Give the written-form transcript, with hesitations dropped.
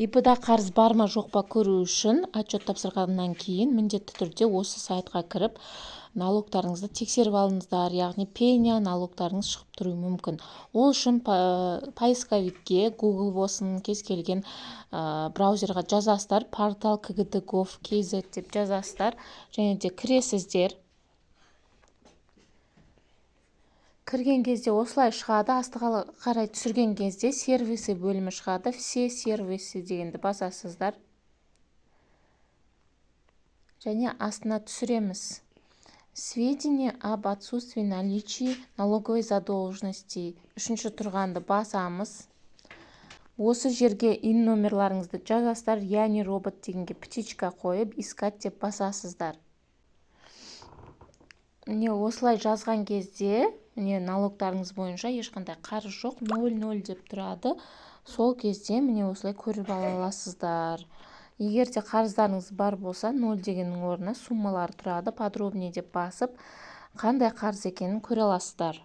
ИПда қарыз бар ма жоқ па көру үшін отчет тапсырғаннан кейін міндетті түрде осы сайтқа кіріп налогтарыңызды тексеріп алыңыздар, яғни пеня налогтарыңыз шығып тұруы мүмкін. Ол үшін поисковикке Google болсын, кез келген браузерға жазасыздар, портал kgd.gov.kz деп жазасыздар, және де кіресіздер. Кірген кезде осылай шығады, астыға қарай түсірген кезде сервисі бөлімі шығады, все сервисі дегенді басасыздар. Және астына түсіреміз. Сведения об отсутствии наличия налоговой задолженности. Үшінші тұрғанды басамыз. Осы жерге ин номерларыңызды жазасыздар, яғни робот дегенге птичка қойып, искать деп басасыздар. Міне осылай жазған кезде, міне налогтарыңыз бойынша ешқандай қарыз жоқ, 0,0 деп тұрады. Сол кезде міне осылай көріп ала аласыздар. Егер де қарыздарыңыз бар болса, 0 дегеннің орнына суммалар тұрады, подробнее деп басып, қандай қарыз екенін көре аласыздар.